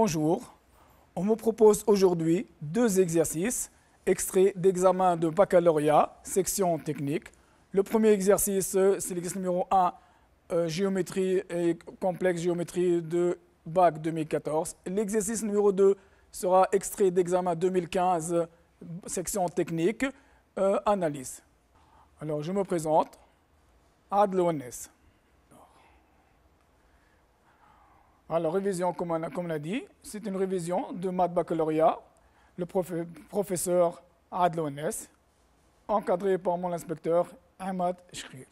Bonjour, on me propose aujourd'hui deux exercices extraits d'examen de baccalauréat, section technique. Le premier exercice, c'est l'exercice numéro 1, géométrie et complexe géométrie de bac 2014. L'exercice numéro 2 sera extrait d'examen 2015, section technique, analyse. Alors, je me présente, Adel Ouannes. Alors, révision, comme on a dit, c'est une révision de maths baccalauréat, le professeur Adel Ouannes, encadré par mon inspecteur Ahmad Chkhir.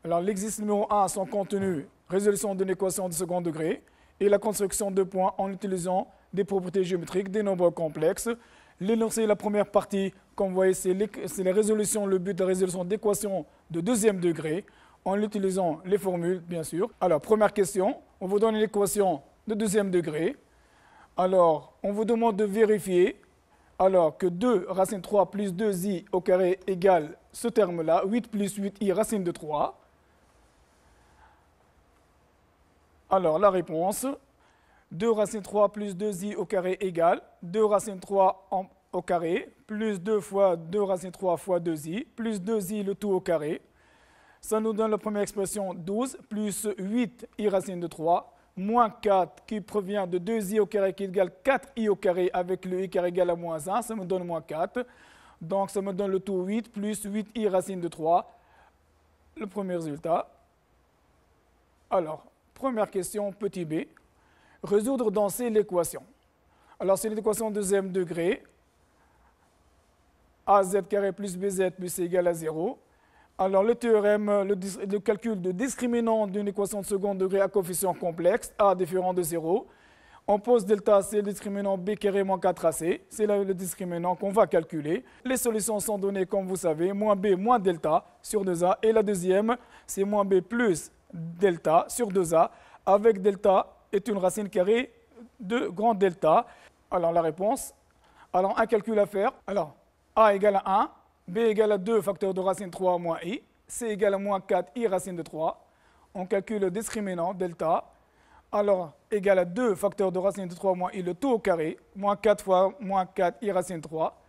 Alors, l'exercice numéro 1, son contenu, résolution d'une équation de second degré et la construction de points en utilisant des propriétés géométriques des nombres complexes. L'énoncé, la première partie, comme vous voyez, c'est la résolution, le but de la résolution d'équations de deuxième degré en utilisant les formules, bien sûr. Alors, première question, on vous donne une équation de deuxième degré. Alors, on vous demande de vérifier que 2 racine 3 plus 2i au carré égale ce terme-là, 8 plus 8i racine de 3. Alors, la réponse, 2 racine 3 plus 2i au carré égale 2 racine 3 au carré, plus 2 fois 2 racine 3 fois 2i, plus 2i le tout au carré. Ça nous donne la première expression 12 plus 8i racine de 3, moins 4 qui provient de 2i au carré qui égale 4i au carré avec le i carré égale à moins 1, ça me donne moins 4. Donc ça me donne le tout 8 plus 8i racine de 3, le premier résultat. Alors, première question, petit b. Résoudre dans C l'équation. Alors, c'est l'équation de deuxième degré. AZ carré plus BZ plus C égale à 0. Alors, le théorème, le calcul de discriminant d'une équation de second degré à coefficient complexe, A différent de 0. On pose delta C, le discriminant B carré moins 4AC. C'est le discriminant qu'on va calculer. Les solutions sont données, comme vous savez, moins B moins delta sur 2A. Et la deuxième, c'est moins B plus delta sur 2A, avec delta est une racine carrée de grand delta. Alors la réponse, alors un calcul à faire. Alors A égale à 1, B égale à 2 facteur de racine 3 moins I, C égale à moins 4 I racine de 3. On calcule le discriminant delta. Alors égale à 2 facteur de racine de 3 moins I le tout au carré, moins 4 fois moins 4 I racine de 3,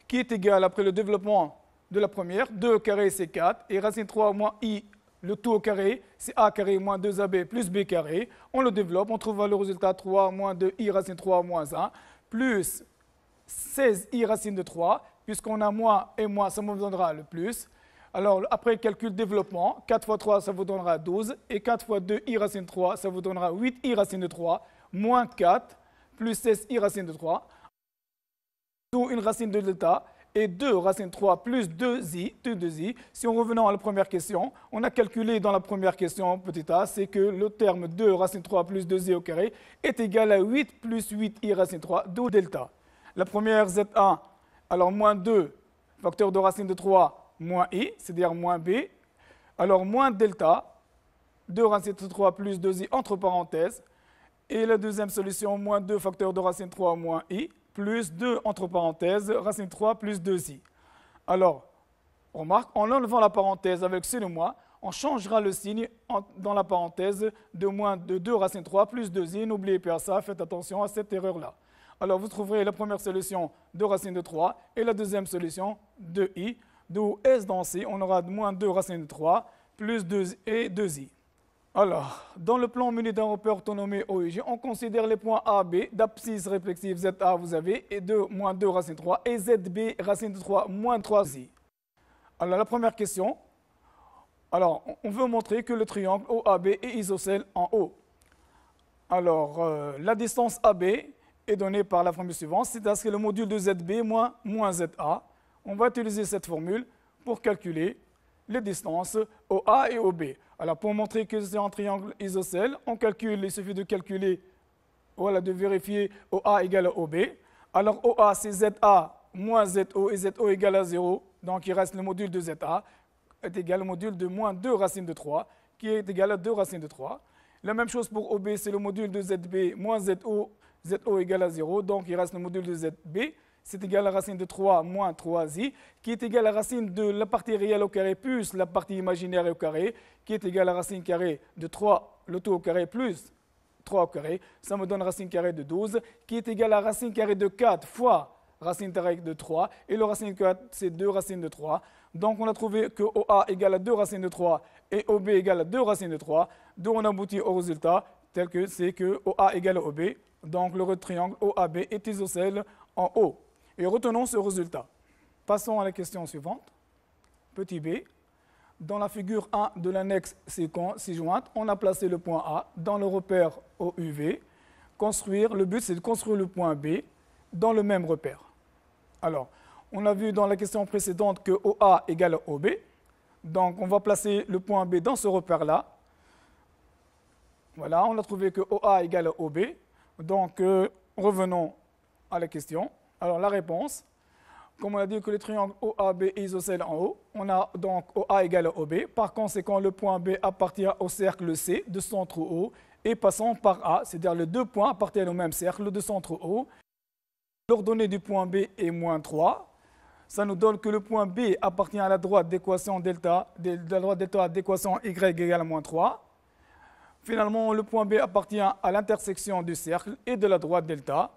qui est égal après le développement de la première, 2 au carré c'est 4, et racine 3 moins I le tout au carré, c'est a carré moins 2ab plus b carré. On le développe, on trouve le résultat 3 moins 2i racine 3 moins 1, plus 16i racine de 3, puisqu'on a moins et moins, ça me donnera le plus. Alors, après calcul développement, 4 fois 3, ça vous donnera 12, et 4 fois 2i racine de 3, ça vous donnera 8i racine de 3, moins 4, plus 16i racine de 3, d'où une racine de delta, et 2 racine 3 plus 2i. Si on revenant à la première question, on a calculé dans la première question, petit a, c'est que le terme 2 racine 3 plus 2i au carré est égal à 8 plus 8i racine 3, d'où delta. La première z1, alors moins 2 facteur de racine de 3 moins i, c'est-à-dire moins b. Alors moins delta, 2 racine de 3 plus 2i entre parenthèses. Et la deuxième solution, moins 2 facteur de racine 3 moins i, plus 2 entre parenthèses, racine 3 plus 2i. Alors, on remarque, en enlevant la parenthèse avec c'est le moins, on changera le signe dans la parenthèse de moins de 2 racine 3 plus 2i. N'oubliez pas ça, faites attention à cette erreur-là. Alors, vous trouverez la première solution de racine de 3 et la deuxième solution de i, d'où S dans C, on aura moins 2 racine de 3 plus 2 et 2i. Alors, dans le plan muni d'un repère autonomé OIG, on considère les points A, B, d'abscisse réflexive ZA, vous avez, et 2, moins 2 racine 3, et ZB, racine de 3, moins 3i. Alors, la première question, alors, on veut montrer que le triangle OAB est isocèle en haut. Alors, la distance AB est donnée par la formule suivante, c'est-à-dire que le module de ZB moins ZA. On va utiliser cette formule pour calculer les distances OA et OB. Alors, pour montrer que c'est un triangle isocèle, on calcule, il suffit de calculer, voilà, de vérifier OA égale à OB. Alors, OA, c'est ZA moins ZO et ZO égale à 0. Donc, il reste le module de ZA est égal au module de moins 2 racine de 3, qui est égal à 2 racines de 3. La même chose pour OB, c'est le module de ZB moins ZO, ZO égale à 0. Donc, il reste le module de ZB c'est égal à la racine de 3 moins 3i, qui est égal à la racine de la partie réelle au carré plus la partie imaginaire au carré, qui est égal à la racine carrée de 3, le tout au carré, plus 3 au carré. Ça me donne racine carrée de 12, qui est égal à la racine carrée de 4 fois racine carrée de 3. Et le racine de 4, c'est 2 racines de 3. Donc, on a trouvé que OA égale à 2 racines de 3 et OB égale à 2 racines de 3. Donc, on aboutit au résultat tel que c'est que OA égale à OB. Donc, le triangle OAB est isocèle en O. Et retenons ce résultat. Passons à la question suivante. Petit b. Dans la figure 1 de l'annexe ci-jointe, on a placé le point A dans le repère OUV. Le but, c'est de construire le point B dans le même repère. Alors, on a vu dans la question précédente que OA égale à OB. Donc, on va placer le point B dans ce repère-là. Voilà, on a trouvé que OA égale à OB. Donc, revenons à la question. Alors, la réponse, comme on a dit que le triangle OAB est isocèle en O, on a donc OA égale à OB. Par conséquent, le point B appartient au cercle C de centre O et passant par A, c'est-à-dire les deux points appartiennent au même cercle de centre O. L'ordonnée du point B est moins 3. Ça nous donne que le point B appartient à la droite d'équation delta, d'équation y égale à moins 3. Finalement, le point B appartient à l'intersection du cercle et de la droite delta.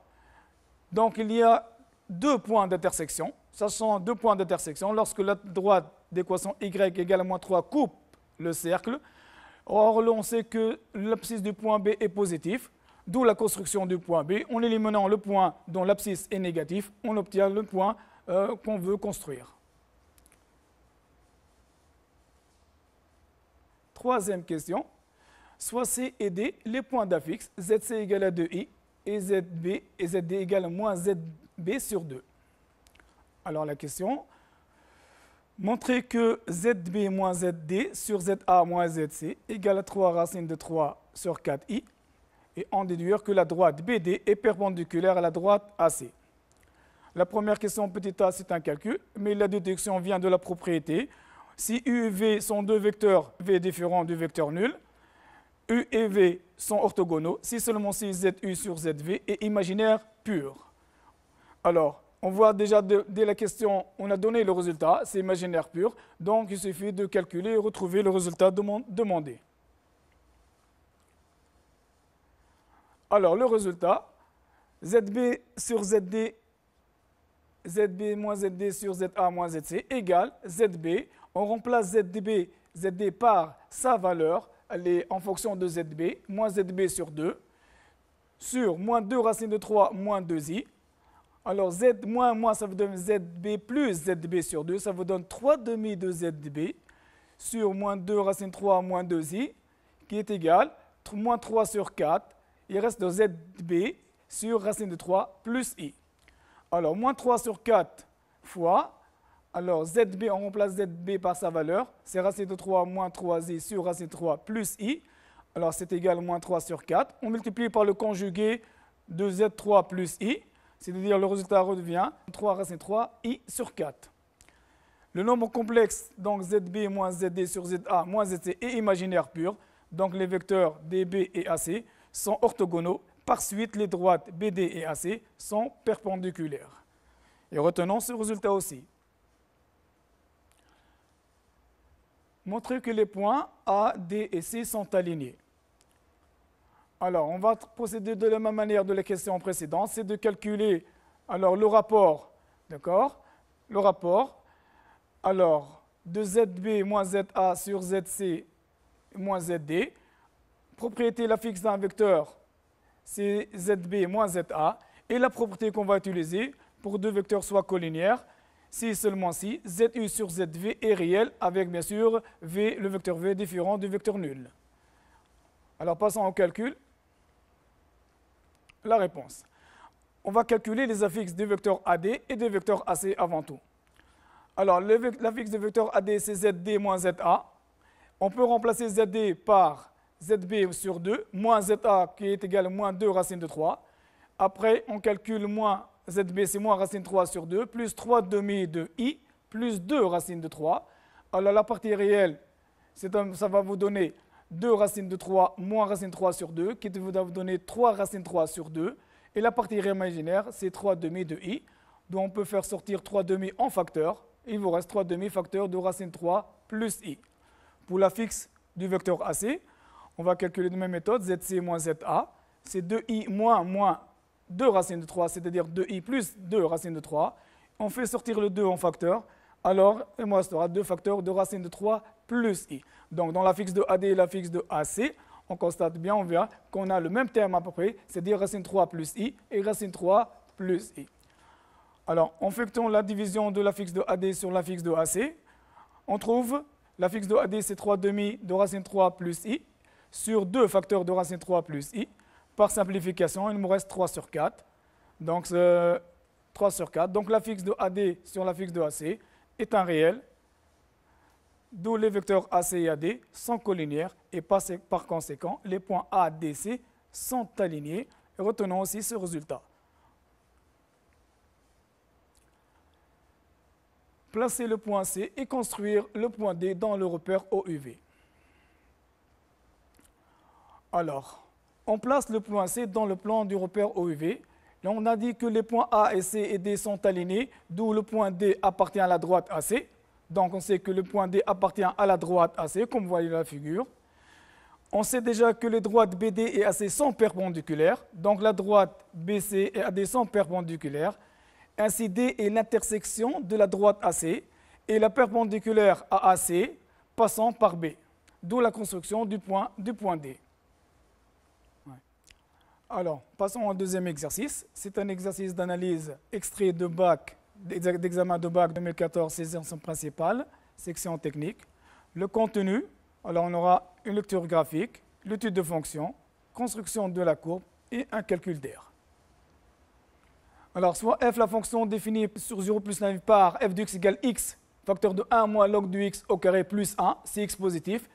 Donc, il y a deux points d'intersection. Ce sont deux points d'intersection lorsque la droite d'équation y égale à moins 3 coupe le cercle. Or, on sait que l'abscisse du point B est positif, d'où la construction du point B. En éliminant le point dont l'abscisse est négatif, on obtient le point qu'on veut construire. Troisième question. Soit C et D, les points d'affixe, ZC égale à 2i et ZB et ZD égale à moins ZB sur 2. Alors la question, montrer que ZB moins ZD sur ZA moins ZC égale à 3 racine de 3 sur 4i et en déduire que la droite BD est perpendiculaire à la droite AC. La première question, petit a, c'est un calcul, mais la déduction vient de la propriété. Si U et V sont deux vecteurs V différents du vecteur nul, U et V sont orthogonaux si seulement si ZU sur ZV est imaginaire pur. Alors, on voit déjà dès la question, on a donné le résultat, c'est imaginaire pur, donc il suffit de calculer et retrouver le résultat demandé. Alors, le résultat, ZB sur ZD, ZB moins ZD sur ZA moins ZC égale ZB. On remplace ZD par sa valeur, elle est en fonction de ZB, moins ZB sur 2, sur moins 2 racine de 3 moins 2i. Alors Z moins, ça vous donne ZB plus ZB sur 2, ça vous donne 3 demi de ZB sur moins 2 racine 3 moins 2i, qui est égal moins 3 sur 4. Il reste de ZB sur racine de 3 plus i. Alors, moins 3 sur 4 fois, alors ZB, on remplace ZB par sa valeur, c'est racine de 3 moins 3i sur racine de 3 plus i. Alors, c'est égal à moins 3 sur 4. On multiplie par le conjugué de Z3 plus i, c'est-à-dire le résultat redevient 3 racine de 3 i sur 4. Le nombre complexe, donc ZB moins ZD sur ZA moins ZC est imaginaire pur, donc les vecteurs DB et AC sont orthogonaux. Par suite, les droites BD et AC sont perpendiculaires. Et retenons ce résultat aussi. Montrer que les points A, D et C sont alignés. Alors, on va procéder de la même manière de la question précédente, c'est de calculer alors, le rapport, d'accord? Le rapport, alors, de ZB moins ZA sur ZC moins ZD. Propriété la fixe d'un vecteur, c'est ZB moins ZA. Et la propriété qu'on va utiliser pour deux vecteurs soit collinéaires, si seulement si ZU sur ZV est réel avec bien sûr V, le vecteur V différent du vecteur nul. Alors passons au calcul. La réponse. On va calculer les affixes des vecteurs AD et des vecteurs AC avant tout. Alors l'affixe des vecteurs AD c'est ZD moins ZA. On peut remplacer ZD par ZB sur 2, moins ZA qui est égal à moins 2 racine de 3. Après, on calcule moins ZB, c'est moins racine de 3 sur 2, plus 3 demi de I, plus 2 racine de 3. Alors la partie réelle, ça va vous donner 2 racines de 3 moins racine de 3 sur 2, qui va vous donner 3 racines de 3 sur 2. Et la partie imaginaire, c'est 3 demi de I. d'où on peut faire sortir 3 demi en facteur. Il vous reste 3 demi facteurs de racine 3 plus i. Pour la fixe du vecteur AC, on va calculer de la même méthode, ZC moins ZA. C'est 2i moins 2 racine de 3, c'est-à-dire 2i plus 2 racine de 3. On fait sortir le 2 en facteur. Alors, il me restera 2 facteurs de racine de 3 plus i. Donc, dans la fixe de AD et la fixe de AC, on constate bien, on verra qu'on a le même terme à peu près, c'est-à-dire racine 3 plus i et racine 3 plus i. Alors, en effectuant la division de la fixe de AD sur la fixe de AC, on trouve la fixe de AD, c'est 3 demi de racine 3 plus i sur 2 facteurs de racine 3 plus i. Par simplification, il me reste 3 sur 4. Donc, 3 sur 4. Donc, la fixe de AD sur la fixe de AC est un réel, d'où les vecteurs AC et AD sont collinéaires et par conséquent, les points A, D, C sont alignés. Et retenons aussi ce résultat. Placer le point C et construire le point D dans le repère OUV. Alors, on place le point C dans le plan du repère OUV. Là, on a dit que les points A et C et D sont alignés, d'où le point D appartient à la droite AC. Donc, on sait que le point D appartient à la droite AC, comme vous voyez dans la figure. On sait déjà que les droites BD et AC sont perpendiculaires. Donc, la droite BC et AD sont perpendiculaires. Ainsi, D est l'intersection de la droite AC et la perpendiculaire à AC passant par B. D'où la construction du point D. Ouais. Alors, passons au deuxième exercice. C'est un exercice d'analyse extrait de bac, d'examen de bac 2014, session principale, section technique. Le contenu, alors on aura une lecture graphique, l'étude de fonction, construction de la courbe et un calcul d'air. Alors, soit f, la fonction définie sur 0 plus l'infini par f de x égale x, facteur de 1 moins log du x au carré plus 1, c'est x positif,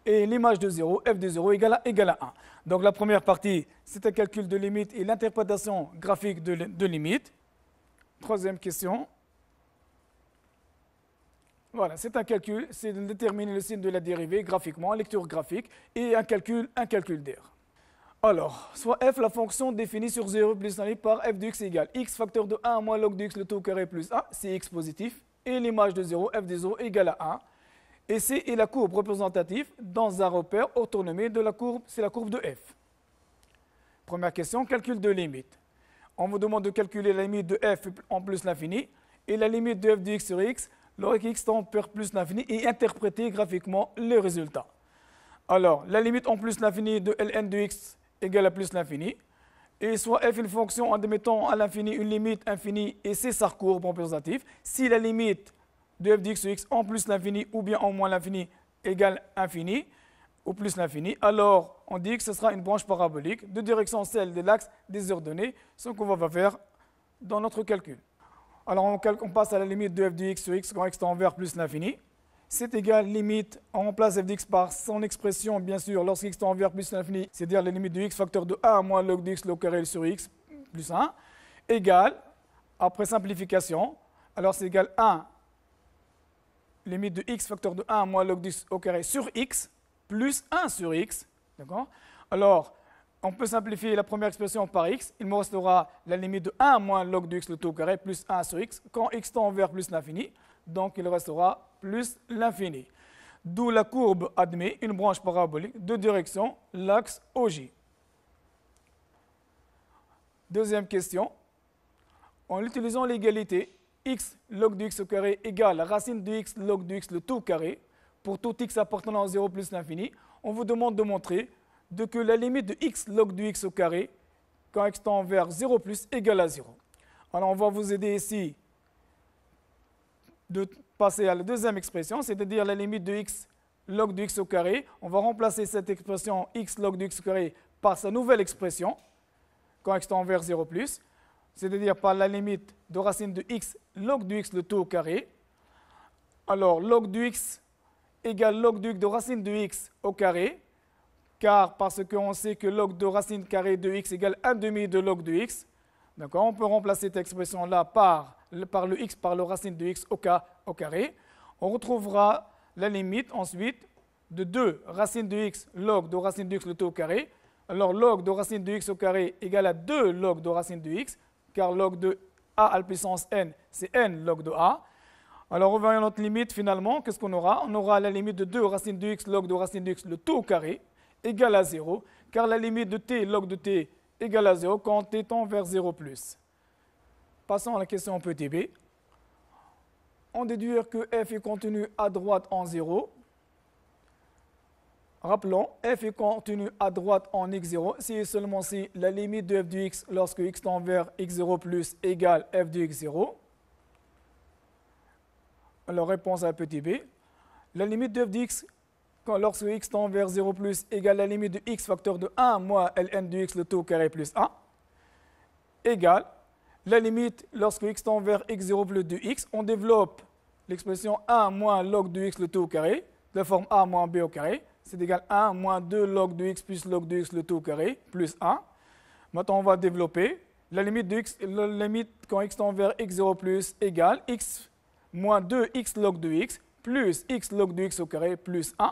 et l'image de 0, f de 0 égale à 1. Donc, la première partie, c'est un calcul de limite et l'interprétation graphique de limite. Troisième question. Voilà, c'est un calcul, c'est de déterminer le signe de la dérivée graphiquement, lecture graphique, et un calcul d'air. Alors, soit f, la fonction définie sur 0 plus l'infini par f de x égale x, facteur de 1 moins log de x, le tout au carré plus 1, c'est x positif, et l'image de 0, f de 0 égale à 1. Et C est la courbe représentative dans un repère autonomé de la courbe, c'est la courbe de f. Première question, calcul de limite. On vous demande de calculer la limite de f en plus l'infini et la limite de f de x sur x lorsque x tend vers plus l'infini et interpréter graphiquement les résultats. Alors, la limite en plus l'infini de ln de x égale à plus l'infini, et soit f une fonction en admettant à l'infini une limite infinie et c'est sa courbe représentative. Si la limite de f de x sur x en plus l'infini ou bien en moins l'infini égale infini ou plus l'infini, alors on dit que ce sera une branche parabolique de direction celle de l'axe des ordonnées, ce qu'on va faire dans notre calcul. Alors on passe à la limite de f de x sur x quand x tend vers plus l'infini. C'est égal limite, on remplace f de x par son expression, bien sûr, lorsque x tend vers plus l'infini, c'est-à-dire la limite de x facteur de 1 moins log de x log carré sur x plus 1, égale, après simplification, alors c'est égal 1, limite de x facteur de 1 moins log de x au carré sur x, plus 1 sur x, d'accord? Alors, on peut simplifier la première expression par x, il me restera la limite de 1 moins log de x le tout au carré plus 1 sur x, quand x tend vers plus l'infini, donc il restera plus l'infini. D'où la courbe admet une branche parabolique de direction l'axe OJ. Deuxième question. En utilisant l'égalité x log de x au carré égale racine de x log de x le tout au carré, pour tout x appartenant à 0 plus l'infini, on vous demande de montrer que la limite de x log de x au carré, quand x tend vers 0 plus, égale à 0. Alors on va vous aider ici de passer à la deuxième expression, c'est-à-dire la limite de x log de x au carré. On va remplacer cette expression x log de x au carré par sa nouvelle expression, quand x tend vers 0 plus, c'est-à-dire par la limite de racine de x log de x le tout au carré. Alors log de x égale log de racine de x au carré, car parce qu'on sait que log de racine carrée de x égale 1 demi de log de x. D'accord, on peut remplacer cette expression-là par le x par le racine de x au carré. On retrouvera la limite ensuite de 2 racine de x log de racine de x le tout au carré. Alors log de racine de x au carré égale à 2 log de racine de x, car log de a à la puissance n, c'est n log de a. Alors, revenons à notre limite, finalement, qu'est-ce qu'on aura? On aura la limite de 2 racine de x log de racine de x, le tout au carré, égale à 0, car la limite de t log de t égale à 0 quand t tend vers 0 plus. Passons à la question petit b. On déduit que f est contenu à droite en 0. Rappelons, f est contenu à droite en x0 si et seulement si la limite de f de x lorsque x tend vers x0 plus égale f de x0. Alors, réponse à petit b. La limite de f de x lorsque x tend vers 0 plus égale la limite de x facteur de 1 moins ln de x le tout au carré plus 1 égale la limite lorsque x tend vers x0 plus de x. On développe l'expression 1 moins log de x le tout au carré de la forme a moins b au carré. C'est égal à 1 moins 2 log de x plus log de x le tout au carré plus 1. Maintenant, on va développer la limite de x, la limite quand x tend vers x0 plus égale x moins 2x log de x plus x log de x au carré plus 1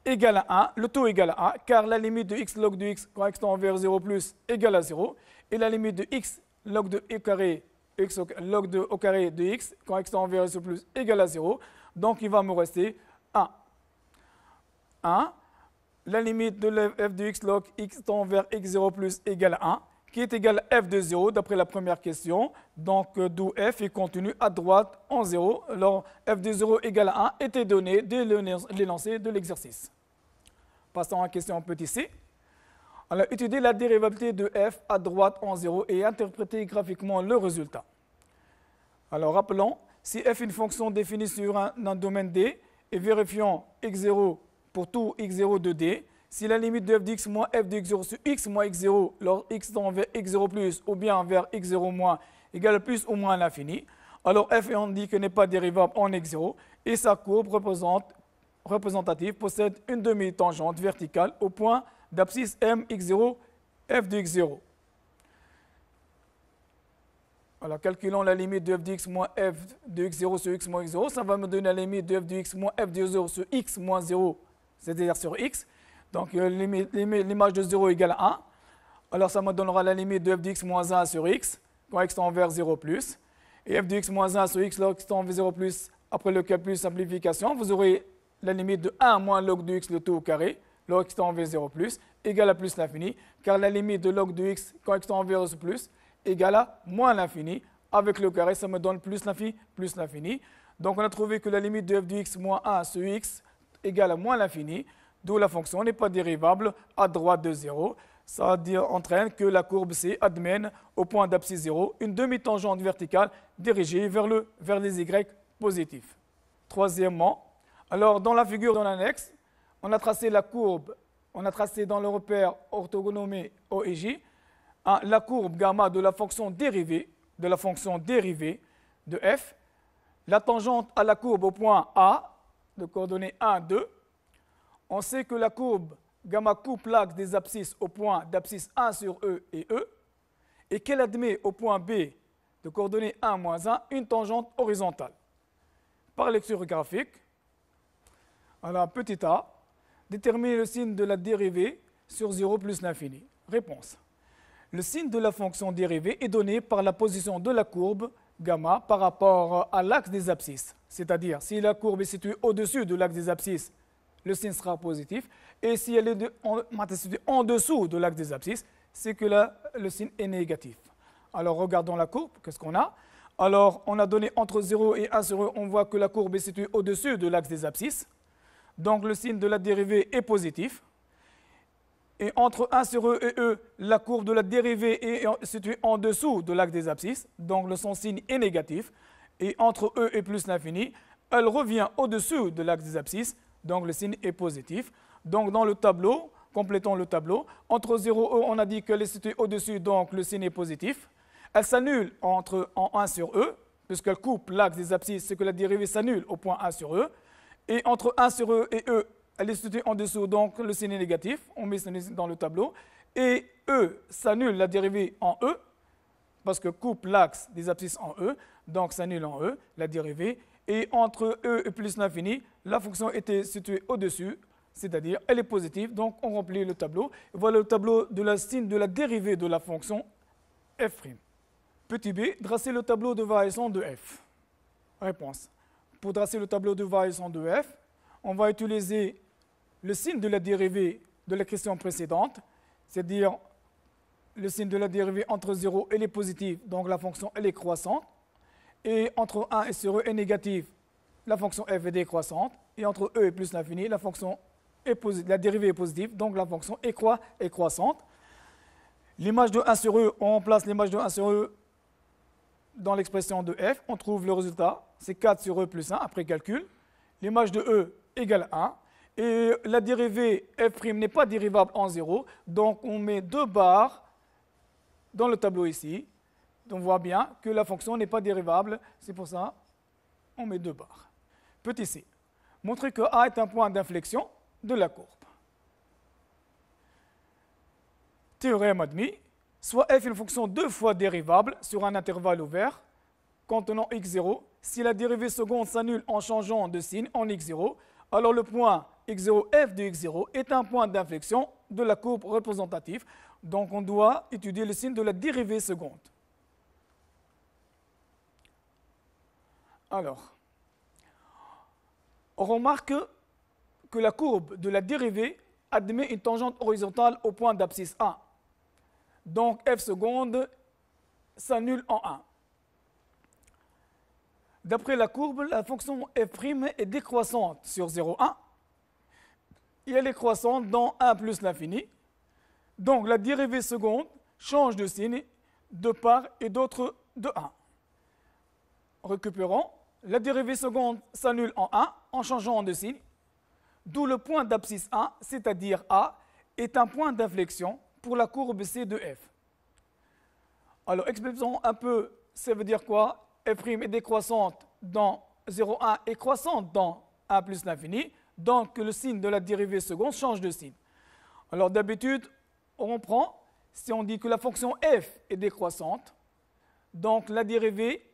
égale à 1, le tout égale à 1, car la limite de x log de x quand x tend vers 0 plus égale à 0, et la limite de x log de au carré, log de au carré de x quand x tend vers 0 plus égale à 0, donc il va me rester 1. 1, la limite de f de x log x tend vers x0 plus égale à 1, qui est égal à f de 0 d'après la première question, donc d'où f est contenu à droite en 0, alors f de 0 égale à 1 était donné dès l'énoncé de l'exercice. Passons à la question petit c. Alors, étudier la dérivabilité de f à droite en 0 et interpréter graphiquement le résultat. Alors, rappelons, si f est une fonction définie sur un domaine D et vérifions x0 pour tout x0 de D, si la limite de f de x moins f de x0 sur x moins x0, lors x tend vers x0 plus ou bien vers x0 moins égale plus ou moins à l'infini, alors f, on dit que n'est pas dérivable en x0 et sa courbe représentative possède une demi-tangente verticale au point d'abscisse m x0 f de x0. Alors, calculons la limite de f de x moins f de x0 sur x moins x0, ça va me donner la limite de f de x moins f de 0 sur x moins 0, c'est-à-dire sur x. Donc, l'image de 0 égale à 1. Alors, ça me donnera la limite de f de x moins 1 sur x, quand x tend vers 0 plus. Et f de x moins 1 sur x, log x tend vers 0 plus, après le calcul simplification, vous aurez la limite de 1 moins log de x le tout au carré, log x tend vers 0 plus, égale à plus l'infini, car la limite de log de x, quand x tend vers 0 plus, égale à moins l'infini. Avec le carré, ça me donne plus l'infini. Donc, on a trouvé que la limite de f de x moins 1 sur x égale à moins l'infini, d'où la fonction n'est pas dérivable à droite de 0. Ça entraîne que la courbe C admène au point d'abscisse 0 une demi-tangente verticale dirigée vers les y positifs. Troisièmement, alors dans la figure dans l'annexe, on a tracé la courbe, on a tracé dans le repère orthogonomie O et J, la courbe gamma de la fonction dérivée de f, la tangente à la courbe au point A, de coordonnées 1, 2. On sait que la courbe gamma coupe l'axe des abscisses au point d'abscisse 1 sur E et qu'elle admet au point B, de coordonnées 1, moins 1, une tangente horizontale. Par lecture graphique, alors petit a, déterminer le signe de la dérivée sur 0 plus l'infini. Réponse. Le signe de la fonction dérivée est donné par la position de la courbe gamma par rapport à l'axe des abscisses. C'est-à-dire, si la courbe est située au-dessus de l'axe des abscisses, le signe sera positif. Et si elle est située en dessous de l'axe des abscisses, c'est que le signe est négatif. Alors, regardons la courbe. Qu'est-ce qu'on a? Alors, on a donné entre 0 et 1 sur E, on voit que la courbe est située au-dessus de l'axe des abscisses. Donc, le signe de la dérivée est positif. Et entre 1 sur E et E, la courbe de la dérivée est située en dessous de l'axe des abscisses. Donc, son signe est négatif. Et entre E et plus l'infini, elle revient au-dessus de l'axe des abscisses. Donc, le signe est positif. Donc, dans le tableau, complétons le tableau. Entre 0 et E, on a dit qu'elle est située au-dessus, donc le signe est positif. Elle s'annule en 1 sur E, puisqu'elle coupe l'axe des abscisses, c'est que la dérivée s'annule au point 1 sur E. Et entre 1 sur E et E, elle est située en dessous, donc le signe est négatif. On met ça dans le tableau. Et E s'annule la dérivée en E, parce que coupe l'axe des abscisses en E, donc s'annule en E, la dérivée. Et entre E et plus l'infini, la fonction était située au-dessus, c'est-à-dire elle est positive, donc on remplit le tableau. Et voilà le tableau de la signe de la dérivée de la fonction f'. Petit b, tracer le tableau de variation de f. Réponse. Pour tracer le tableau de variation de f, on va utiliser le signe de la dérivée de la question précédente, c'est-à-dire le signe de la dérivée entre 0 et les positifs, donc la fonction elle est croissante, et entre 1 et sur e est négative, la fonction f est décroissante, et entre e et plus l'infini, la dérivée est positive, donc la fonction est croissante. L'image de 1 sur e, on remplace l'image de 1 sur e dans l'expression de f, on trouve le résultat, c'est 4 sur e plus 1 après calcul. L'image de e égale 1, et la dérivée f' n'est pas dérivable en 0, donc on met 2 barres dans le tableau ici. On voit bien que la fonction n'est pas dérivable, c'est pour ça on met 2 barres. Petit c, montrer que A est un point d'inflexion de la courbe. Théorème admis, soit f est une fonction 2 fois dérivable sur un intervalle ouvert contenant x0, si la dérivée seconde s'annule en changeant de signe en x0, alors le point x0 f de x0 est un point d'inflexion de la courbe représentative, donc on doit étudier le signe de la dérivée seconde. Alors, on remarque que la courbe de la dérivée admet une tangente horizontale au point d'abscisse 1. Donc f seconde s'annule en 1. D'après la courbe, la fonction f' est décroissante sur 0,1 et elle est croissante dans 1 plus l'infini. Donc la dérivée seconde change de signe de part et d'autre de 1. Récupérons, la dérivée seconde s'annule en 1 en changeant de signe, d'où le point d'abscisse 1, c'est-à-dire A, est un point d'inflexion pour la courbe C de f. Alors expliquons un peu, ça veut dire quoi? F' est décroissante dans 0,1 et croissante dans 1 plus l'infini, donc le signe de la dérivée seconde change de signe. Alors d'habitude, on prend, si on dit que la fonction f est décroissante, donc la dérivée,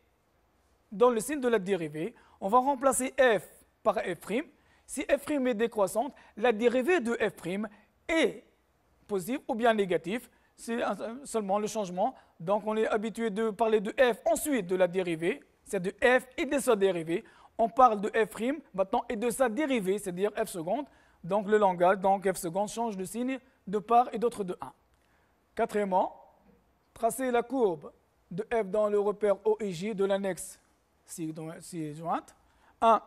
dans le signe de la dérivée, on va remplacer f par f'. Si f' est décroissante, la dérivée de f' est positive ou bien négative, c'est seulement le changement. Donc on est habitué de parler de f ensuite de la dérivée, c'est de f et de sa dérivée. On parle de f' maintenant et de sa dérivée, c'est-à-dire f seconde. Donc le langage, donc f seconde change de signe de part et d'autre de 1. Quatrièmement, tracer la courbe de f dans le repère O et J de l'annexe ci-jointe. 1.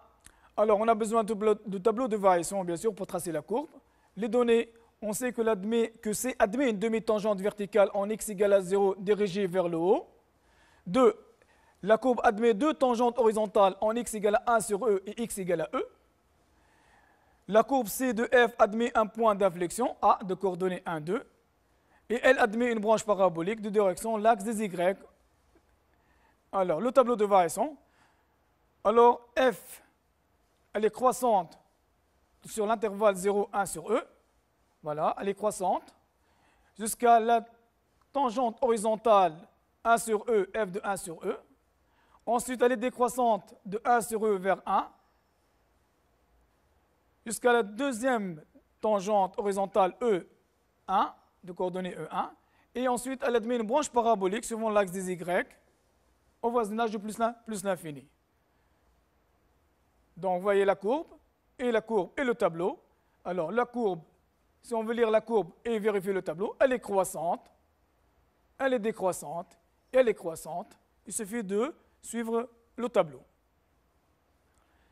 Alors on a besoin de tableau de variation, bien sûr, pour tracer la courbe. Les données, on sait que C admet une demi-tangente verticale en x égale à 0 dirigée vers le haut. 2. La courbe admet 2 tangentes horizontales en x égale à 1 sur E et x égale à E. La courbe C de f admet un point d'inflexion, A, de coordonnées 1, 2. Et elle admet une branche parabolique de direction l'axe des Y. Alors, le tableau de variation. Alors, f, elle est croissante sur l'intervalle 0, 1 sur E. Voilà, elle est croissante jusqu'à la tangente horizontale 1 sur E, f de 1 sur E. Ensuite, elle est décroissante de 1 sur E vers 1 jusqu'à la deuxième tangente horizontale E1, de coordonnées E1. Et ensuite, elle admet une branche parabolique suivant l'axe des Y au voisinage de plus l'infini. Donc, vous voyez la courbe et le tableau. Alors, la courbe, si on veut lire la courbe et vérifier le tableau, elle est croissante, elle est décroissante, et elle est croissante. Il suffit de suivre le tableau.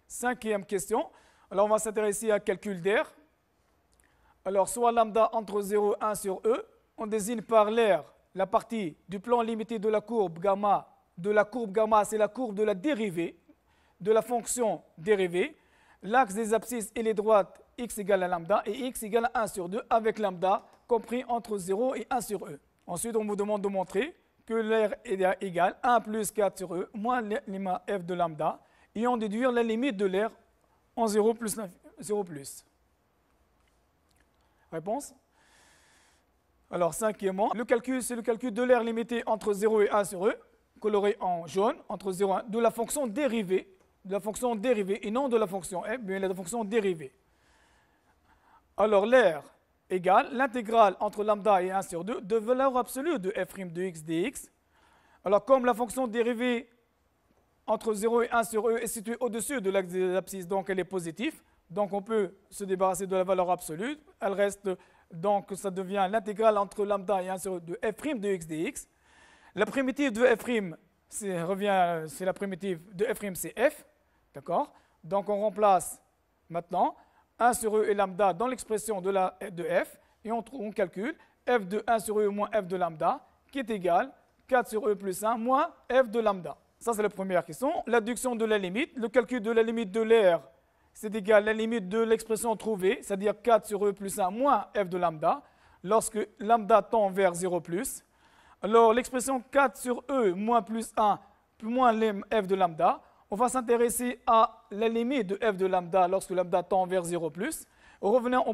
Cinquième question. Alors, on va s'intéresser à calcul d'air. Alors, soit lambda entre 0 et 1 sur E, on désigne par l'air la partie du plan limité de la courbe gamma. De la courbe gamma, c'est la courbe de la dérivée, de la fonction dérivée. L'axe des abscisses et les droites x égale à lambda et x égale à 1 sur 2 avec lambda compris entre 0 et 1 sur E. Ensuite, on vous demande de montrer que l'air est égal à 1 plus 4 sur E moins l'ima f de lambda et en déduire la limite de l'air en 0 plus. Réponse? Alors, cinquièmement, le calcul, c'est le calcul de l'air limité entre 0 et 1 sur E, coloré en jaune, entre 0 et 1, de la fonction dérivée, et non de la fonction f, mais de la fonction dérivée. Alors, l'air égale l'intégrale entre lambda et 1 sur 2 de valeur absolue de f' de x dx. Alors, comme la fonction dérivée entre 0 et 1 sur E est située au-dessus de l'axe des abscisses, donc elle est positive, donc on peut se débarrasser de la valeur absolue. Elle reste, donc ça devient l'intégrale entre lambda et 1 sur E de f' de x dx. La primitive de f', c'est la primitive de f', c'est f, d'accord? Donc on remplace maintenant 1 sur E et lambda dans l'expression de f, et on calcule f de 1 sur E moins f de lambda, qui est égal 4 sur E plus 1 moins f de lambda. Ça, c'est la première question. L'adduction de la limite. Le calcul de la limite de l'air, c'est égal à la limite de l'expression trouvée, c'est-à-dire 4 sur E plus 1 moins f de lambda, lorsque lambda tend vers 0 plus. Alors, l'expression 4 sur E moins plus 1 moins f de lambda, on va s'intéresser à la limite de f de lambda lorsque lambda tend vers 0 plus. Revenons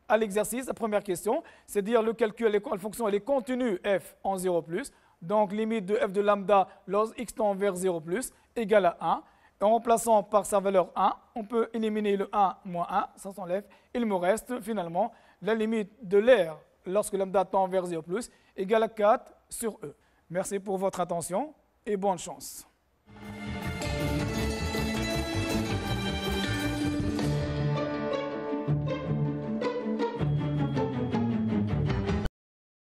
à l'exercice, la première question, c'est-à-dire le calcul, la fonction elle est continue f en 0 plus, donc limite de f de lambda lorsque x tend vers 0 plus égale à 1. En remplaçant par sa valeur 1, on peut éliminer le 1 moins 1, ça s'enlève. Il me reste finalement la limite de l'air lorsque lambda tend vers 0 plus égale à 4 sur E. Merci pour votre attention et bonne chance.